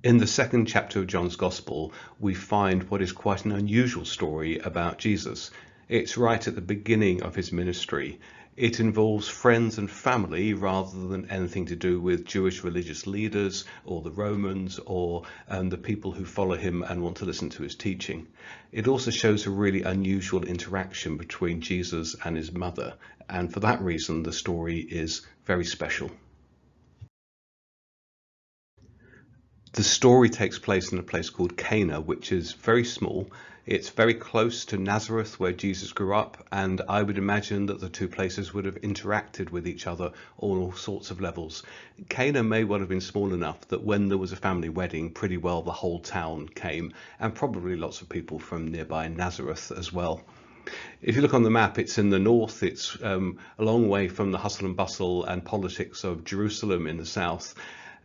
In the second chapter of John's Gospel, we find what is quite an unusual story about Jesus. It's right at the beginning of his ministry. It involves friends and family rather than anything to do with Jewish religious leaders or the Romans or the people who follow him and want to listen to his teaching. It also shows a really unusual interaction between Jesus and his mother, and for that reason the story is very special. The story takes place in a place called Cana, which is very small. It's very close to Nazareth, where Jesus grew up, and I would imagine that the two places would have interacted with each other on all sorts of levels. Cana may well have been small enough that when there was a family wedding, pretty well the whole town came, and probably lots of people from nearby Nazareth as well. If you look on the map, it's in the north. It's a long way from the hustle and bustle and politics of Jerusalem in the south.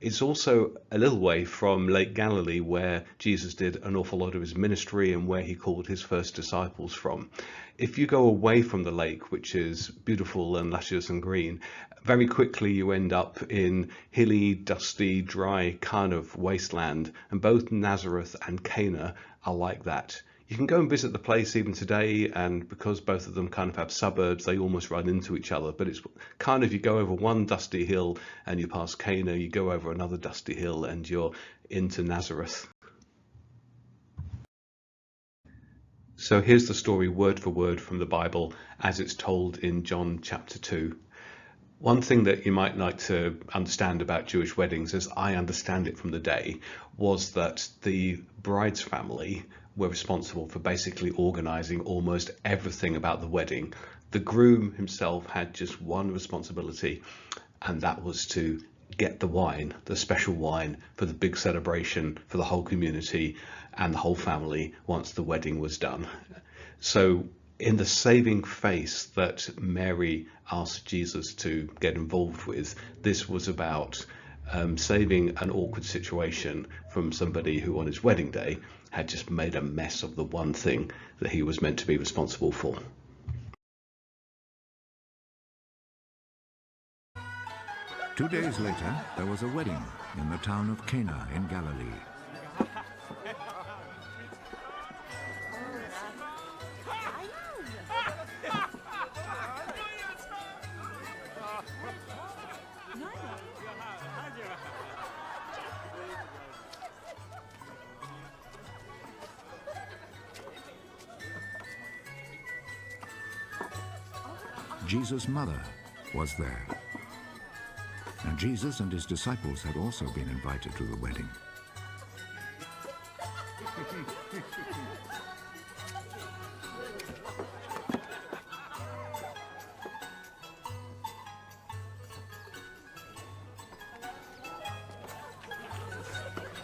It's also a little way from Lake Galilee, where Jesus did an awful lot of his ministry and where he called his first disciples from. If you go away from the lake, which is beautiful and luscious and green, very quickly you end up in hilly, dusty, dry kind of wasteland, and both Nazareth and Cana are like that. You can go and visit the place even today, and because both of them kind of have suburbs, they almost run into each other. But it's kind of, you go over one dusty hill and you pass Cana, you go over another dusty hill and you're into Nazareth. So here's the story word for word from the Bible as it's told in John chapter 2. One thing that you might like to understand about Jewish weddings, as I understand it from the day, was that the bride's family were responsible for basically organizing almost everything about the wedding. The groom himself had just one responsibility, and that was to get the wine, the special wine for the big celebration for the whole community and the whole family once the wedding was done. So in the saving face that Mary asked Jesus to get involved with, this was about saving an awkward situation from somebody who on his wedding day had just made a mess of the one thing that he was meant to be responsible for. Two days later, there was a wedding in the town of Cana in Galilee. Jesus' mother was there. And Jesus and his disciples had also been invited to the wedding.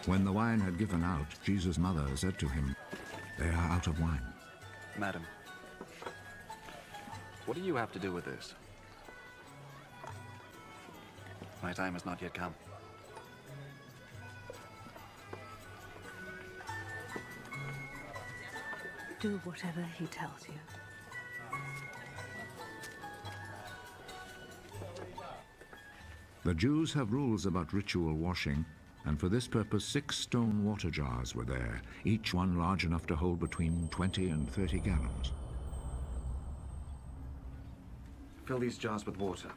When the wine had given out, Jesus' mother said to him, "They are out of wine." Madam, what do you have to do with this? My time has not yet come. Do whatever he tells you. The Jews have rules about ritual washing, and for this purpose 6 stone water jars were there, each one large enough to hold between 20 and 30 gallons. Fill these jars with water.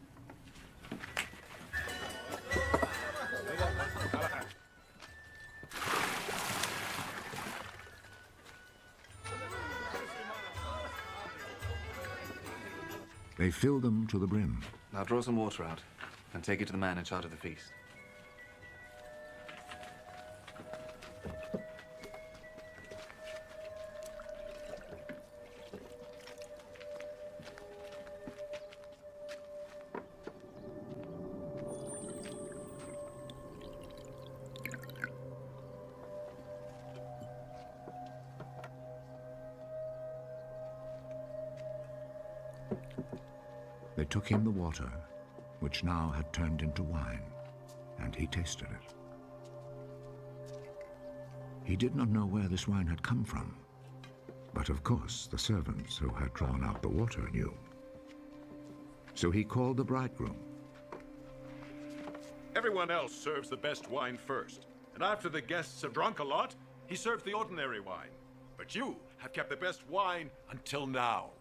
They filled them to the brim. Now draw some water out and take it to the man in charge of the feast. They took him the water, which now had turned into wine, and he tasted it. He did not know where this wine had come from, but of course the servants who had drawn out the water knew. So he called the bridegroom. Everyone else serves the best wine first, And after the guests have drunk a lot, he serves the ordinary wine. But you have kept the best wine until now.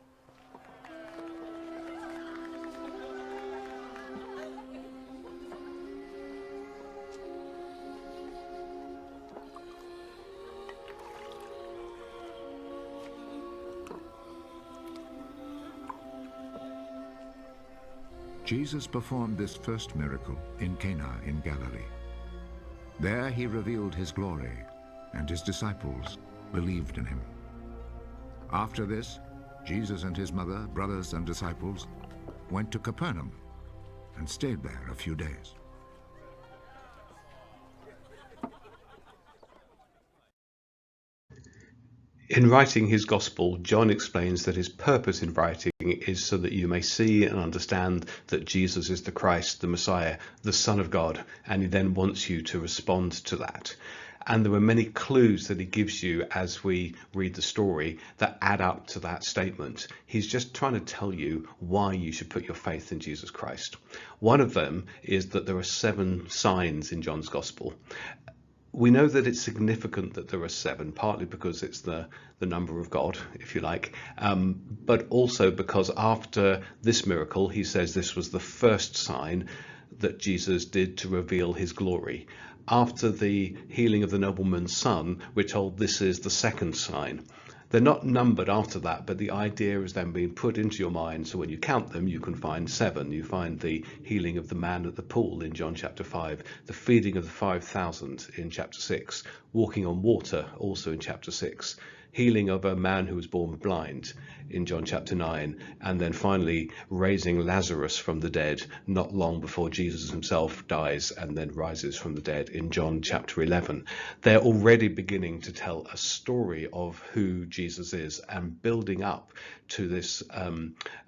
Jesus performed this first miracle in Cana in Galilee. There he revealed his glory, and his disciples believed in him. After this, Jesus and his mother, brothers, and disciples went to Capernaum and stayed there a few days. In writing his gospel, John explains that his purpose in writing is so that you may see and understand that Jesus is the Christ, the Messiah, the Son of God, and he then wants you to respond to that. And there are many clues that he gives you as we read the story that add up to that statement. He's just trying to tell you why you should put your faith in Jesus Christ. One of them is that there are 7 signs in John's gospel. We know that it's significant that there are 7, partly because it's the number of God, if you like, but also because after this miracle, he says this was the first sign that Jesus did to reveal his glory. After the healing of the nobleman's son, we're told this is the second sign. They're not numbered after that, but the idea is then being put into your mind. So when you count them, you can find 7. You find the healing of the man at the pool in John chapter 5, the feeding of the 5,000 in chapter 6, walking on water also in chapter 6, healing of a man who was born blind in John chapter 9, and then finally raising Lazarus from the dead not long before Jesus himself dies and then rises from the dead in John chapter 11. They're already beginning to tell a story of who Jesus is and building up to this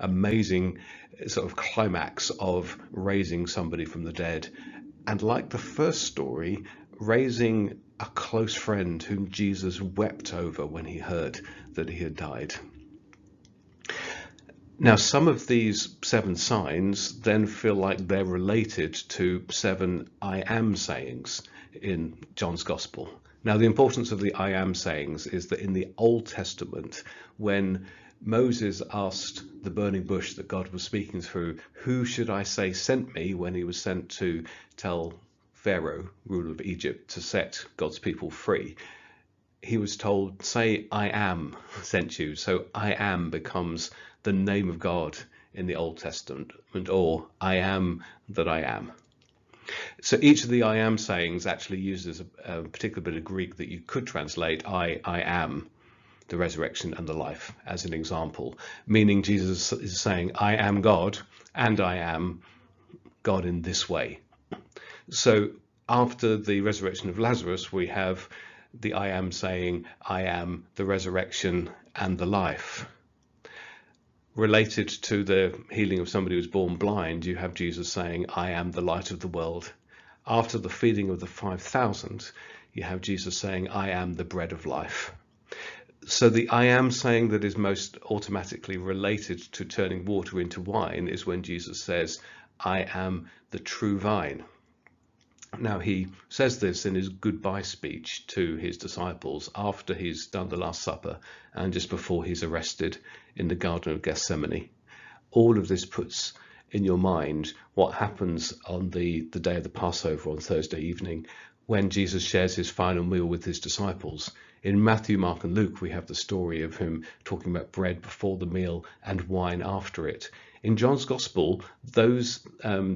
amazing sort of climax of raising somebody from the dead. And like the first story, raising a close friend whom Jesus wept over when he heard that he had died. Now, some of these 7 signs then feel like they're related to 7 I am sayings in John's Gospel. Now, the importance of the I am sayings is that in the Old Testament, when Moses asked the burning bush that God was speaking through, who should I say sent me, when he was sent to tell Pharaoh, ruler of Egypt, to set God's people free, he was told, say, I am sent you. So I am becomes the name of God in the Old Testament, or I am that I am. So each of the I am sayings actually uses a particular bit of Greek that you could translate I am the resurrection and the life as an example, meaning Jesus is saying, I am God and I am God in this way. So after the resurrection of Lazarus, we have the I am saying, I am the resurrection and the life. Related to the healing of somebody who was born blind, you have Jesus saying, I am the light of the world. After the feeding of the 5,000, you have Jesus saying, I am the bread of life. So the I am saying that is most automatically related to turning water into wine is when Jesus says, I am the true vine. Now, he says this in his goodbye speech to his disciples after he's done the Last Supper and just before he's arrested in the Garden of Gethsemane. All of this puts in your mind what happens on the day of the Passover on Thursday evening when Jesus shares his final meal with his disciples. In Matthew, Mark, and Luke, we have the story of him talking about bread before the meal and wine after it. In John's Gospel, those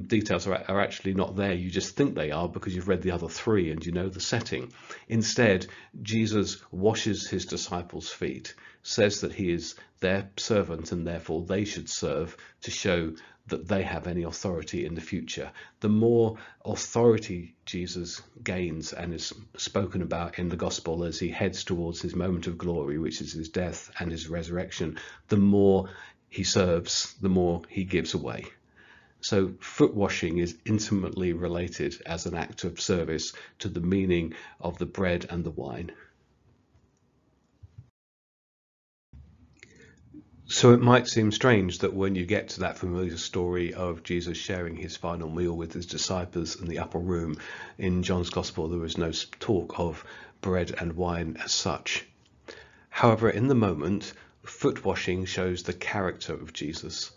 details are actually not there. You just think they are because you've read the other 3 and you know the setting. Instead, Jesus washes his disciples' feet, says that he is their servant and therefore they should serve to show that they have any authority in the future. The more authority Jesus gains and is spoken about in the Gospel as he heads towards his moment of glory, which is his death and his resurrection, the more he serves, the more he gives away. So foot washing is intimately related as an act of service to the meaning of the bread and the wine. So it might seem strange that when you get to that familiar story of Jesus sharing his final meal with his disciples in the upper room in John's Gospel, there is no talk of bread and wine as such. However, in the moment, foot washing shows the character of Jesus,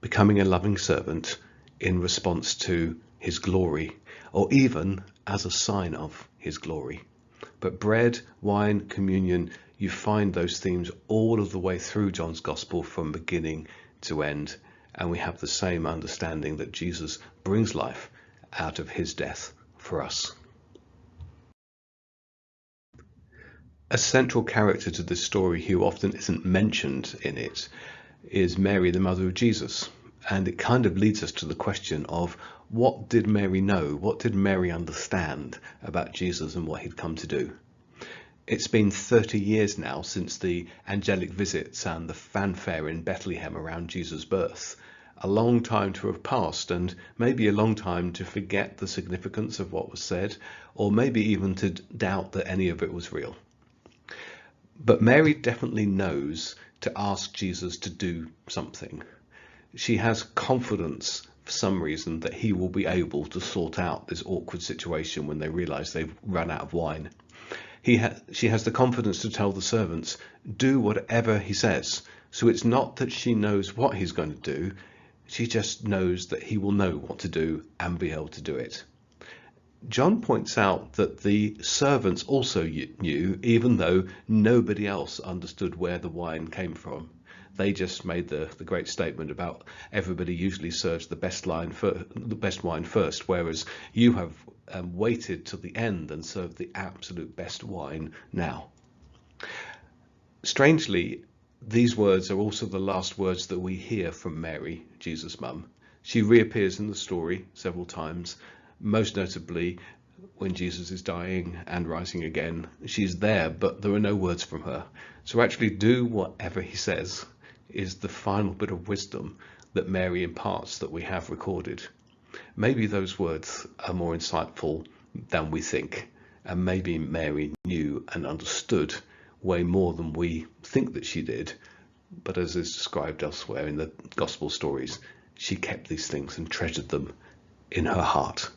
becoming a loving servant in response to his glory, or even as a sign of his glory. But bread, wine, communion, you find those themes all of the way through John's Gospel from beginning to end, and we have the same understanding that Jesus brings life out of his death for us. A central character to this story who often isn't mentioned in it is Mary, the mother of Jesus. And it kind of leads us to the question of, what did Mary know? What did Mary understand about Jesus and what he'd come to do? It's been 30 years now since the angelic visits and the fanfare in Bethlehem around Jesus' birth. A long time to have passed, and maybe a long time to forget the significance of what was said, or maybe even to doubt that any of it was real. But Mary definitely knows to ask Jesus to do something. She has confidence for some reason that he will be able to sort out this awkward situation when they realize they've run out of wine. She has the confidence to tell the servants, do whatever he says. So it's not that she knows what he's going to do, she just knows that he will know what to do and be able to do it. John points out that the servants also knew, even though nobody else understood where the wine came from. They just made the great statement about everybody usually serves the best wine first, whereas you have waited till the end and served the absolute best wine now. Strangely, these words are also the last words that we hear from Mary, Jesus' mum. She reappears in the story several times, most notably when Jesus is dying and rising again. She's there, but there are no words from her. So actually do whatever he says is the final bit of wisdom that Mary imparts that we have recorded. Maybe those words are more insightful than we think, and maybe Mary knew and understood way more than we think that she did, but as is described elsewhere in the gospel stories, she kept these things and treasured them in her heart.